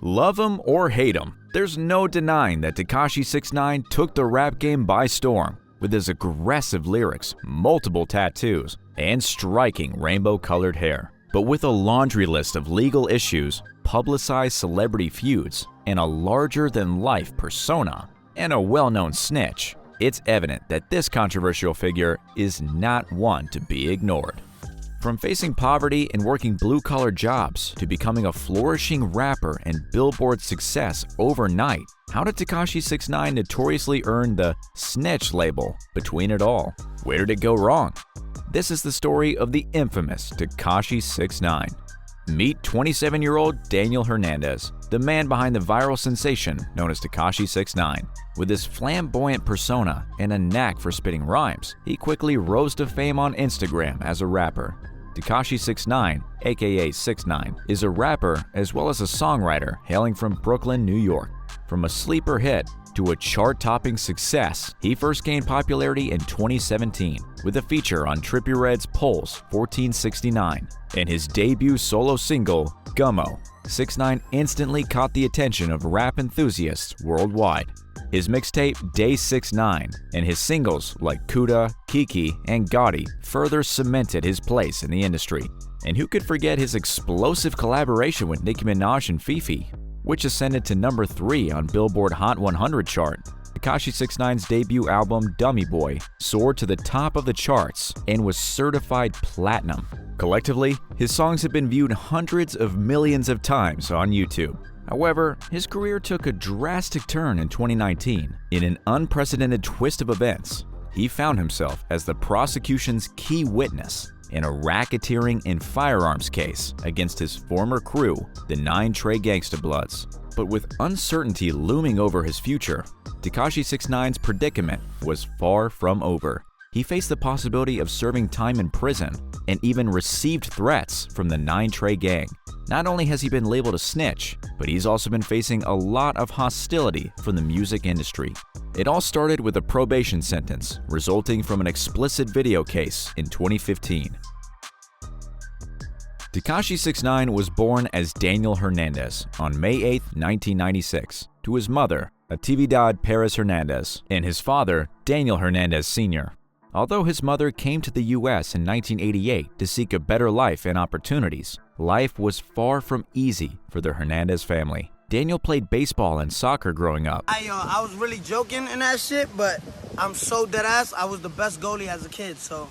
Love him or hate him, there's no denying that Tekashi 6ix9ine took the rap game by storm with his aggressive lyrics, multiple tattoos, and striking rainbow-colored hair. But with a laundry list of legal issues, publicized celebrity feuds, and a larger-than-life persona, and a well-known snitch, it's evident that this controversial figure is not one to be ignored. From facing poverty and working blue-collar jobs to becoming a flourishing rapper and Billboard success overnight, how did Tekashi 6ix9ine notoriously earn the snitch label between it all? Where did it go wrong? This is the story of the infamous Tekashi 6ix9ine. Meet 27-year-old Daniel Hernandez, the man behind the viral sensation known as Tekashi 6ix9ine. With his flamboyant persona and a knack for spitting rhymes, he quickly rose to fame on Instagram as a rapper. Tekashi 6ix9ine, aka 6ix9ine, is a rapper as well as a songwriter hailing from Brooklyn, New York. From a sleeper hit to a chart-topping success, he first gained popularity in 2017 with a feature on Trippie Redd's Pulse 1469 and his debut solo single, Gummo. 6ix9ine instantly caught the attention of rap enthusiasts worldwide. His mixtape Day 6ix9ine and his singles like Kuda, Kiki, and Gotti further cemented his place in the industry. And who could forget his explosive collaboration with Nicki Minaj and Fifi, which ascended to number 3 on Billboard Hot 100 chart. Tekashi 6ix9ine's debut album Dummy Boy soared to the top of the charts and was certified platinum. Collectively, his songs have been viewed hundreds of millions of times on YouTube. However, his career took a drastic turn in 2019. In an unprecedented twist of events, he found himself as the prosecution's key witness in a racketeering and firearms case against his former crew, the 9 Trey Gangsta Bloods. But with uncertainty looming over his future, Tekashi 6ix9ine's predicament was far from over. He faced the possibility of serving time in prison and even received threats from the 9 Trey gang. Not only has he been labeled a snitch, but he's also been facing a lot of hostility from the music industry. It all started with a probation sentence resulting from an explicit video case in 2015. Tekashi 6ix9ine was born as Daniel Hernandez on May 8, 1996, to his mother, Natividad Perez Hernandez, and his father, Daniel Hernandez Sr. Although his mother came to the U.S. in 1988 to seek a better life and opportunities, life was far from easy for the Hernandez family. Daniel played baseball and soccer growing up. I was really joking and that shit, but I'm so deadass. I was the best goalie as a kid, so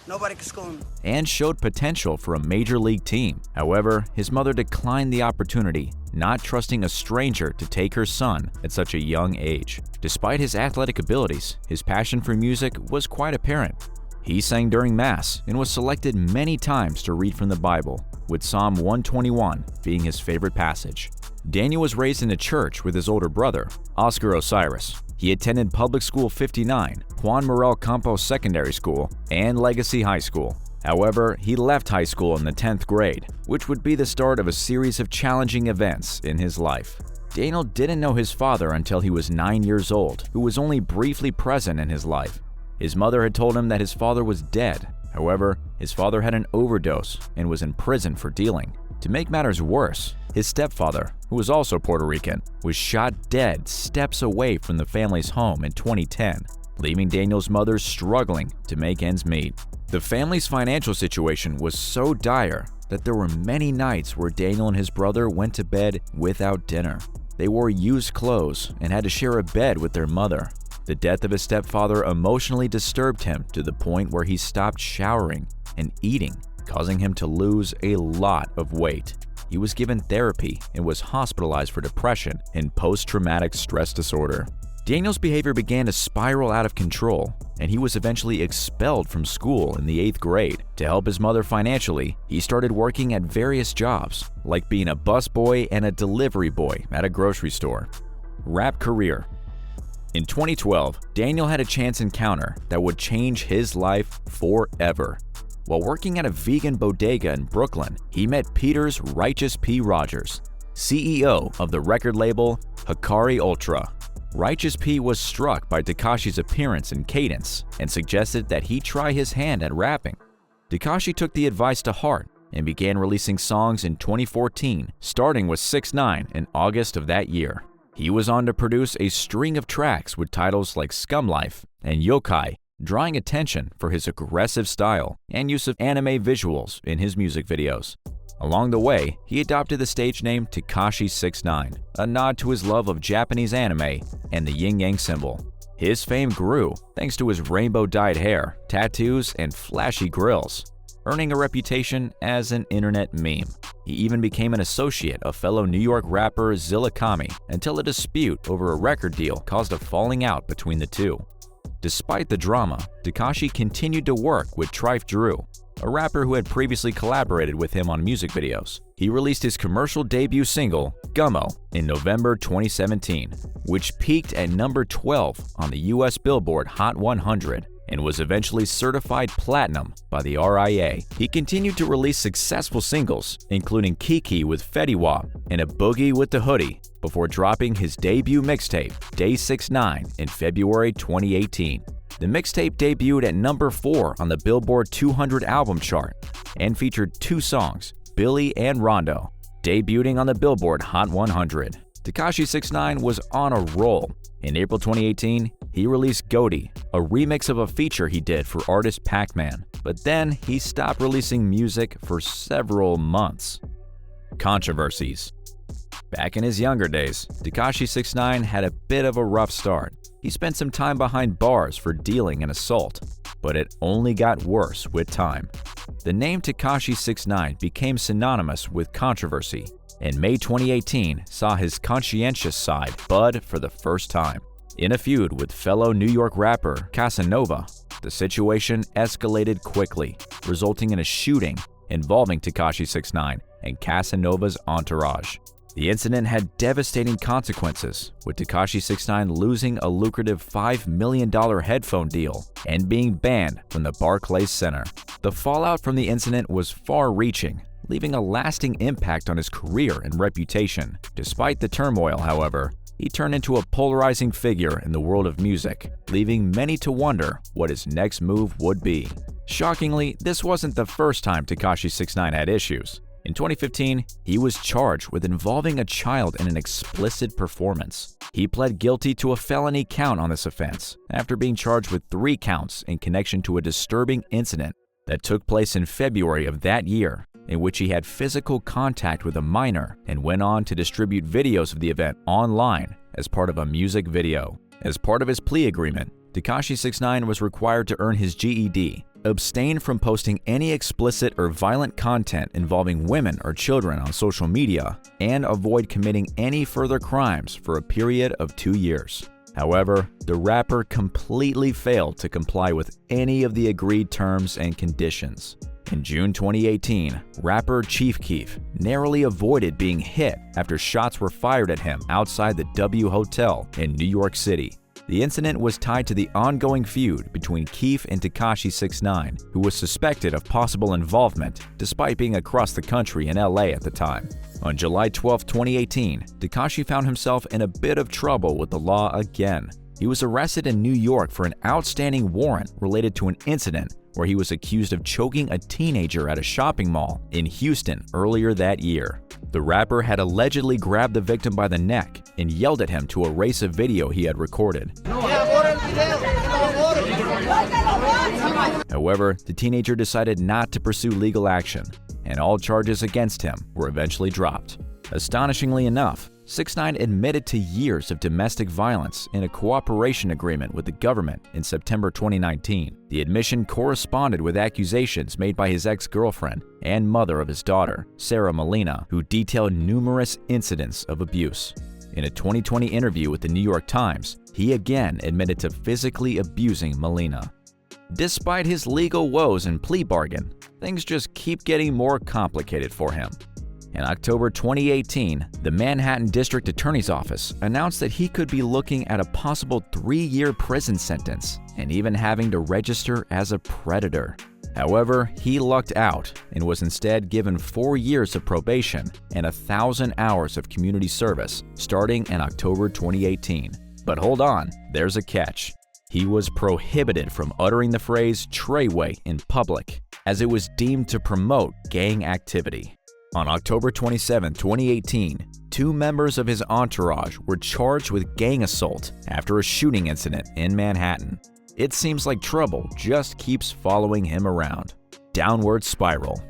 nobody could score me. And showed potential for a major league team. However, his mother declined the opportunity, not trusting a stranger to take her son at such a young age. Despite his athletic abilities, his passion for music was quite apparent. He sang during Mass and was selected many times to read from the Bible, with Psalm 121 being his favorite passage. Daniel was raised in a church with his older brother, Oscar Osiris. He attended Public School 59, Juan Morel Campos Secondary School, and Legacy High School. However, he left high school in the 10th grade, which would be the start of a series of challenging events in his life. Daniel didn't know his father until he was 9 years old, who was only briefly present in his life. His mother had told him that his father was dead. However, his father had an overdose and was in prison for dealing. To make matters worse, his stepfather, who was also Puerto Rican, was shot dead steps away from the family's home in 2010, leaving Daniel's mother struggling to make ends meet. The family's financial situation was so dire that there were many nights where Daniel and his brother went to bed without dinner. They wore used clothes and had to share a bed with their mother. The death of his stepfather emotionally disturbed him to the point where he stopped showering and eating, causing him to lose a lot of weight. He was given therapy and was hospitalized for depression and post-traumatic stress disorder. Daniel's behavior began to spiral out of control, and he was eventually expelled from school in the 8th grade. To help his mother financially, he started working at various jobs, like being a busboy and a delivery boy at a grocery store. Rap career. In 2012, Daniel had a chance encounter that would change his life forever. While working at a vegan bodega in Brooklyn, he met Peter's Righteous P. Rogers, CEO of the record label Hikari Ultra. Righteous P was struck by Tekashi's appearance and cadence and suggested that he try his hand at rapping. Tekashi took the advice to heart and began releasing songs in 2014, starting with 6ix9ine in August of that year. He was on to produce a string of tracks with titles like Scum Life and Yokai, drawing attention for his aggressive style and use of anime visuals in his music videos. Along the way, he adopted the stage name Tekashi 6ix9ine, a nod to his love of Japanese anime and the yin-yang symbol. His fame grew thanks to his rainbow-dyed hair, tattoos, and flashy grills, earning a reputation as an internet meme. He even became an associate of fellow New York rapper Zilla Kami until a dispute over a record deal caused a falling out between the two. Despite the drama, Tekashi continued to work with Trife Drew, a rapper who had previously collaborated with him on music videos. He released his commercial debut single, Gummo, in November 2017, which peaked at number 12 on the US Billboard Hot 100 and was eventually certified platinum by the RIA. He continued to release successful singles, including Kiki with Fetty Wap and A Boogie with the Hoodie, before dropping his debut mixtape, Day 6ix9ine, in February 2018. The mixtape debuted at number 4 on the Billboard 200 album chart and featured 2 songs, Billy and Rondo, debuting on the Billboard Hot 100. Tekashi 6ix9ine was on a roll. In April 2018, he released Goaty, a remix of a feature he did for artist Pac-Man, but then he stopped releasing music for several months. Controversies. Back in his younger days, Tekashi 6ix9ine had a bit of a rough start. He spent some time behind bars for dealing in assault, but it only got worse with time. The name Tekashi 6ix9ine became synonymous with controversy, and May 2018 saw his conscientious side bud for the first time. In a feud with fellow New York rapper Casanova, the situation escalated quickly, resulting in a shooting involving Tekashi 6ix9ine and Casanova's entourage. The incident had devastating consequences, with Tekashi 6ix9ine losing a lucrative $5 million headphone deal and being banned from the Barclays Center. The fallout from the incident was far-reaching, leaving a lasting impact on his career and reputation. Despite the turmoil, however, he turned into a polarizing figure in the world of music, leaving many to wonder what his next move would be. Shockingly, this wasn't the first time Tekashi 6ix9ine had issues. In 2015, he was charged with involving a child in an explicit performance. He pled guilty to a felony count on this offense after being charged with 3 counts in connection to a disturbing incident that took place in February of that year, in which he had physical contact with a minor and went on to distribute videos of the event online as part of a music video. As part of his plea agreement, Tekashi 6ix9ine was required to earn his GED, abstain from posting any explicit or violent content involving women or children on social media, and avoid committing any further crimes for a period of 2 years. However, the rapper completely failed to comply with any of the agreed terms and conditions. In June 2018, rapper Chief Keef narrowly avoided being hit after shots were fired at him outside the W Hotel in New York City. The incident was tied to the ongoing feud between Keef and Tekashi 6ix9ine, who was suspected of possible involvement despite being across the country in LA at the time. On July 12, 2018, Tekashi found himself in a bit of trouble with the law again. He was arrested in New York for an outstanding warrant related to an incident where he was accused of choking a teenager at a shopping mall in Houston earlier that year. The rapper had allegedly grabbed the victim by the neck and yelled at him to erase a video he had recorded. However, the teenager decided not to pursue legal action, and all charges against him were eventually dropped. Astonishingly enough, 6ix9ine admitted to years of domestic violence in a cooperation agreement with the government in September 2019. The admission corresponded with accusations made by his ex-girlfriend and mother of his daughter, Sarah Molina, who detailed numerous incidents of abuse. In a 2020 interview with the New York Times, he again admitted to physically abusing Molina. Despite his legal woes and plea bargain, things just keep getting more complicated for him. In October 2018, the Manhattan District Attorney's Office announced that he could be looking at a possible 3-year prison sentence and even having to register as a predator. However, he lucked out and was instead given 4 years of probation and 1,000 hours of community service starting in October 2018. But hold on, there's a catch. He was prohibited from uttering the phrase Treyway in public as it was deemed to promote gang activity. On October 27, 2018, 2 members of his entourage were charged with gang assault after a shooting incident in Manhattan. It seems like trouble just keeps following him around. Downward spiral.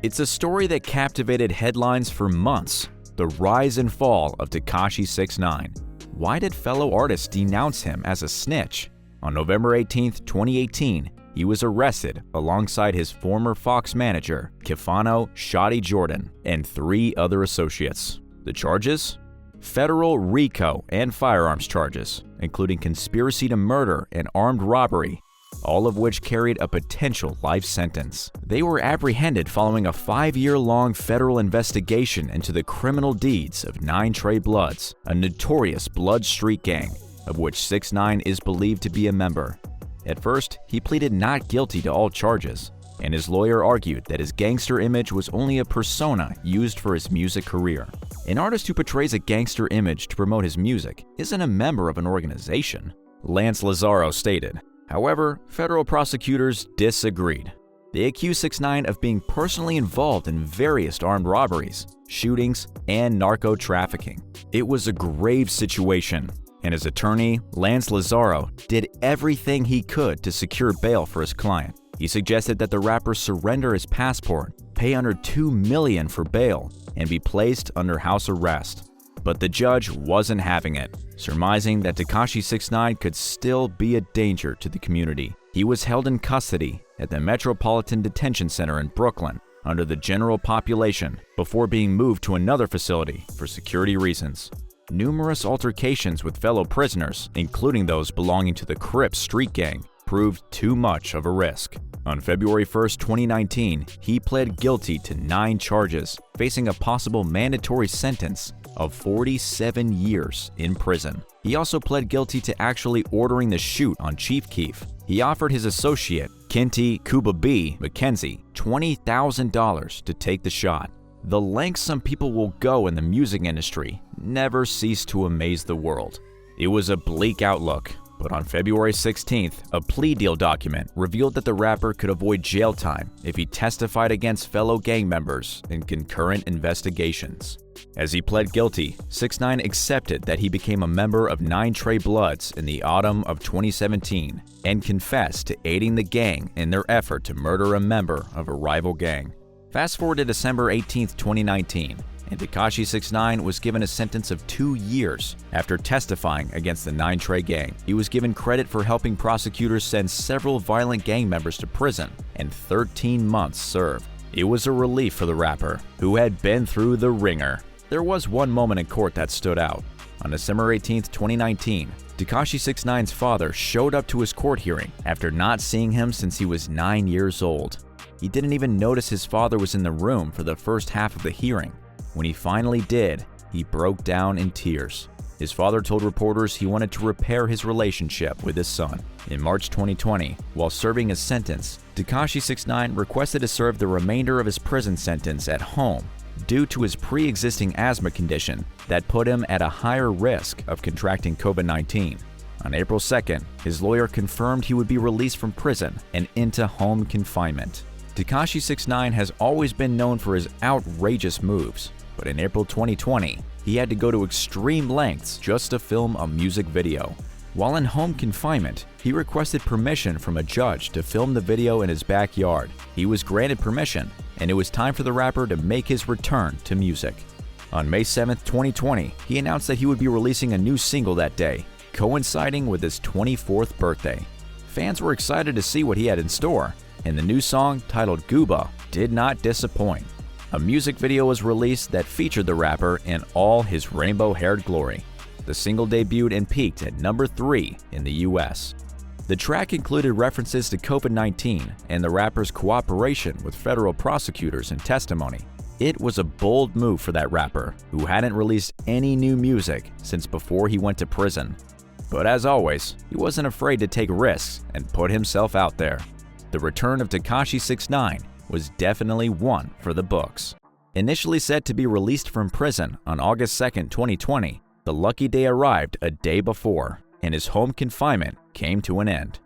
It's a story that captivated headlines for months. The rise and fall of Tekashi 6ix9ine. Why did fellow artists denounce him as a snitch? On November 18, 2018, he was arrested alongside his former Fox manager, Kefano Shoddy Jordan, and 3 other associates. The charges? Federal RICO and firearms charges, including conspiracy to murder and armed robbery, all of which carried a potential life sentence. They were apprehended following a 5-year-long federal investigation into the criminal deeds of 9 Trey Bloods, a notorious blood street gang, of which 6ix9ine is believed to be a member. At first, he pleaded not guilty to all charges, and his lawyer argued that his gangster image was only a persona used for his music career. An artist who portrays a gangster image to promote his music isn't a member of an organization, Lance Lazaro stated. However, federal prosecutors disagreed. They accused 6ix9ine of being personally involved in various armed robberies, shootings, and narco trafficking. It was a grave situation, and his attorney, Lance Lazaro, did everything he could to secure bail for his client. He suggested that the rapper surrender his passport, pay under $2 million for bail, and be placed under house arrest. But the judge wasn't having it, surmising that Tekashi 6ix9ine could still be a danger to the community. He was held in custody at the Metropolitan Detention Center in Brooklyn under the general population before being moved to another facility for security reasons. Numerous altercations with fellow prisoners, including those belonging to the Crips street gang, proved too much of a risk. On February 1, 2019, he pled guilty to 9 charges, facing a possible mandatory sentence of 47 years in prison. He also pled guilty to actually ordering the shoot on Chief Keef. He offered his associate, Kinty Kuba B. McKenzie, $20,000 to take the shot. The lengths some people will go in the music industry never cease to amaze the world. It was a bleak outlook, but on February 16th, a plea deal document revealed that the rapper could avoid jail time if he testified against fellow gang members in concurrent investigations. As he pled guilty, 6ix9ine accepted that he became a member of 9 Trey Bloods in the autumn of 2017 and confessed to aiding the gang in their effort to murder a member of a rival gang. Fast forward to December 18, 2019, and Tekashi 6ix9ine was given a sentence of 2 years after testifying against the 9 Trey gang. He was given credit for helping prosecutors send several violent gang members to prison, and 13 months served. It was a relief for the rapper, who had been through the ringer. There was one moment in court that stood out. On December 18, 2019, Tekashi 6ix9ine's father showed up to his court hearing after not seeing him since he was 9 years old. He didn't even notice his father was in the room for the first half of the hearing. When he finally did, he broke down in tears. His father told reporters he wanted to repair his relationship with his son. In March 2020, while serving his sentence, Tekashi 6ix9ine requested to serve the remainder of his prison sentence at home due to his pre-existing asthma condition that put him at a higher risk of contracting COVID-19. On April 2nd, his lawyer confirmed he would be released from prison and into home confinement. Tekashi 6ix9ine has always been known for his outrageous moves, but in April 2020, he had to go to extreme lengths just to film a music video. While in home confinement, he requested permission from a judge to film the video in his backyard. He was granted permission, and it was time for the rapper to make his return to music. On May 7, 2020, he announced that he would be releasing a new single that day, coinciding with his 24th birthday. Fans were excited to see what he had in store, and the new song, titled Gooba, did not disappoint. A music video was released that featured the rapper in all his rainbow-haired glory. The single debuted and peaked at number 3 in the US. The track included references to COVID-19 and the rapper's cooperation with federal prosecutors in testimony. It was a bold move for that rapper, who hadn't released any new music since before he went to prison. But as always, he wasn't afraid to take risks and put himself out there. The return of Tekashi 6ix9ine was definitely one for the books. Initially set to be released from prison on August 2, 2020, the lucky day arrived a day before, and his home confinement came to an end.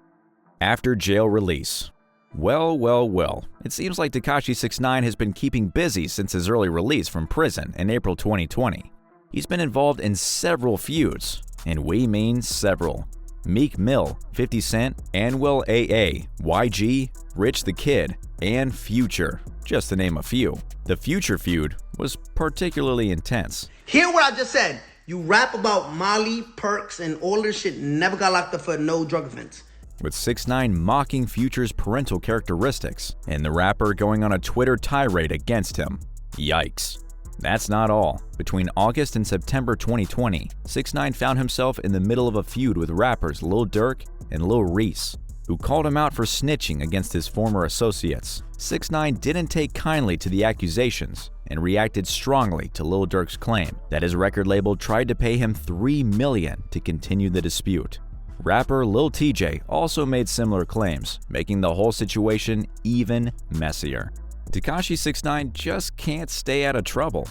After jail release. Well, it seems like Tekashi 6ix9ine has been keeping busy since his early release from prison in April 2020. He's been involved in several feuds, and we mean several. Meek Mill, 50 Cent, Anwil AA, YG, Rich the Kid, and Future, just to name a few. The Future feud was particularly intense. Hear what I just said. You rap about Molly, perks, and all this shit, never got locked up for no drug offense. With 6ix9ine mocking Future's parental characteristics, and the rapper going on a Twitter tirade against him. Yikes. That's not all. Between August and September 2020, 6ix9ine found himself in the middle of a feud with rappers Lil Durk and Lil Reese, who called him out for snitching against his former associates. 6ix9ine didn't take kindly to the accusations and reacted strongly to Lil Durk's claim that his record label tried to pay him $3 million to continue the dispute. Rapper Lil TJ also made similar claims, making the whole situation even messier. Tekashi 6ix9ine just can't stay out of trouble.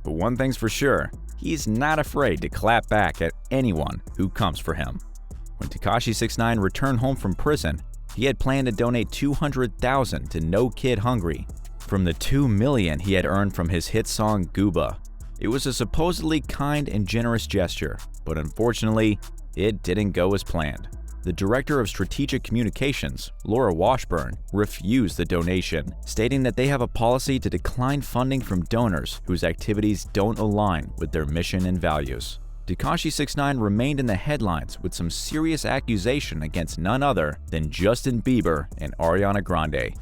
But one thing's for sure, he's not afraid to clap back at anyone who comes for him. When Tekashi 6ix9ine returned home from prison, he had planned to donate $200,000 to No Kid Hungry from the $2 million he had earned from his hit song Gooba. It was a supposedly kind and generous gesture, but unfortunately, it didn't go as planned. The Director of Strategic Communications, Laura Washburn, refused the donation, stating that they have a policy to decline funding from donors whose activities don't align with their mission and values. Tekashi 6ix9ine remained in the headlines with some serious accusation against none other than Justin Bieber and Ariana Grande.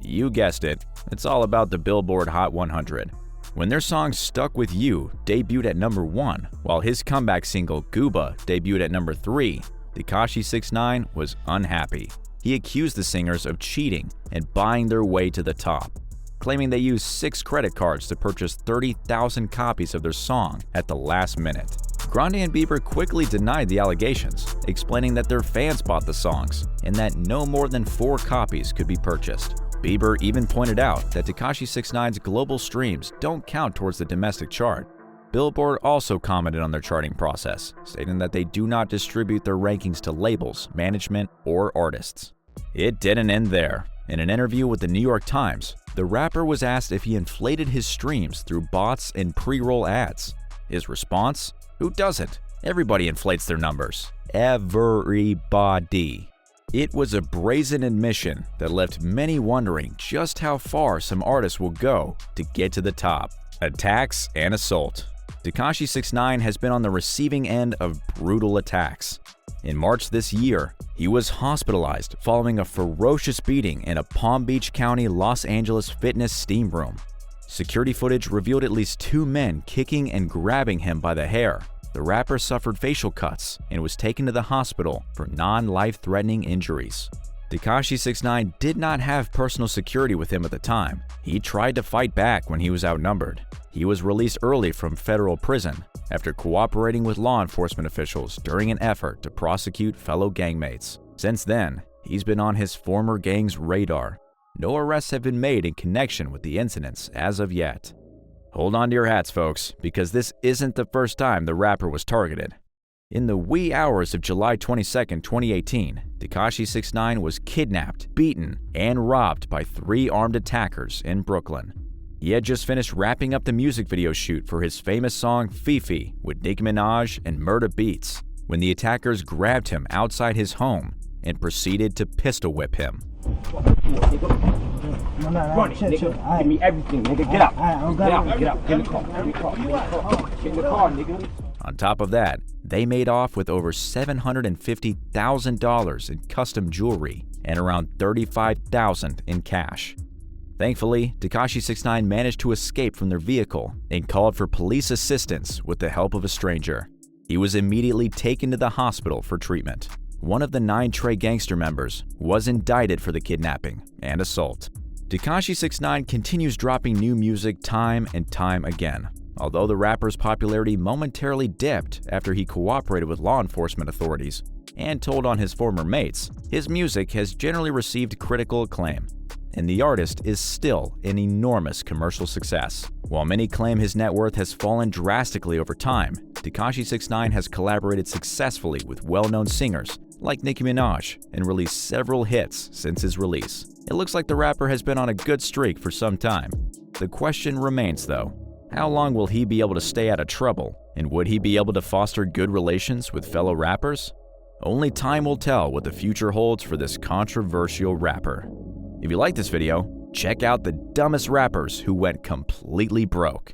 You guessed it, it's all about the Billboard Hot 100. When their song Stuck With You debuted at number 1, while his comeback single Gooba debuted at number 3, Tekashi 6ix9ine was unhappy. He accused the singers of cheating and buying their way to the top, claiming they used 6 credit cards to purchase 30,000 copies of their song at the last minute. Grande and Bieber quickly denied the allegations, explaining that their fans bought the songs and that no more than 4 copies could be purchased. Bieber even pointed out that Tekashi 6ix9ine's global streams don't count towards the domestic chart. Billboard also commented on their charting process, stating that they do not distribute their rankings to labels, management, or artists. It didn't end there. In an interview with the New York Times, the rapper was asked if he inflated his streams through bots and pre-roll ads. His response? Who doesn't? Everybody inflates their numbers. Everybody. It was a brazen admission that left many wondering just how far some artists will go to get to the top. Attacks and assault. Tekashi 6ix9ine has been on the receiving end of brutal attacks. In March this year, he was hospitalized following a ferocious beating in a Palm Beach County, Los Angeles fitness steam room. Security footage revealed at least 2 men kicking and grabbing him by the hair. The rapper suffered facial cuts and was taken to the hospital for non-life-threatening injuries. Tekashi 6ix9ine did not have personal security with him at the time. He tried to fight back when he was outnumbered. He was released early from federal prison after cooperating with law enforcement officials during an effort to prosecute fellow gangmates. Since then, he's been on his former gang's radar. No arrests have been made in connection with the incidents as of yet. Hold on to your hats, folks, because this isn't the first time the rapper was targeted. In the wee hours of July 22, 2018, Tekashi 6ix9ine was kidnapped, beaten, and robbed by 3 armed attackers in Brooklyn. He had just finished wrapping up the music video shoot for his famous song Fifi with Nicki Minaj and Murda Beats when the attackers grabbed him outside his home and proceeded to pistol whip him. Run it, nigga. Give me everything, nigga. Get out. Get out. Get in the car. Get in the car, nigga. On top of that, they made off with over $750,000 in custom jewelry and around $35,000 in cash. Thankfully, Tekashi 6ix9ine managed to escape from their vehicle and called for police assistance with the help of a stranger. He was immediately taken to the hospital for treatment. One of the 9 Trey Gangster members was indicted for the kidnapping and assault. Tekashi 6ix9ine continues dropping new music time and time again. Although the rapper's popularity momentarily dipped after he cooperated with law enforcement authorities and told on his former mates, his music has generally received critical acclaim, and the artist is still an enormous commercial success. While many claim his net worth has fallen drastically over time, Tekashi 6ix9ine has collaborated successfully with well-known singers like Nicki Minaj, and released several hits since his release. It looks like the rapper has been on a good streak for some time. The question remains though, how long will he be able to stay out of trouble, and would he be able to foster good relations with fellow rappers? Only time will tell what the future holds for this controversial rapper. If you like this video, check out the dumbest rappers who went completely broke.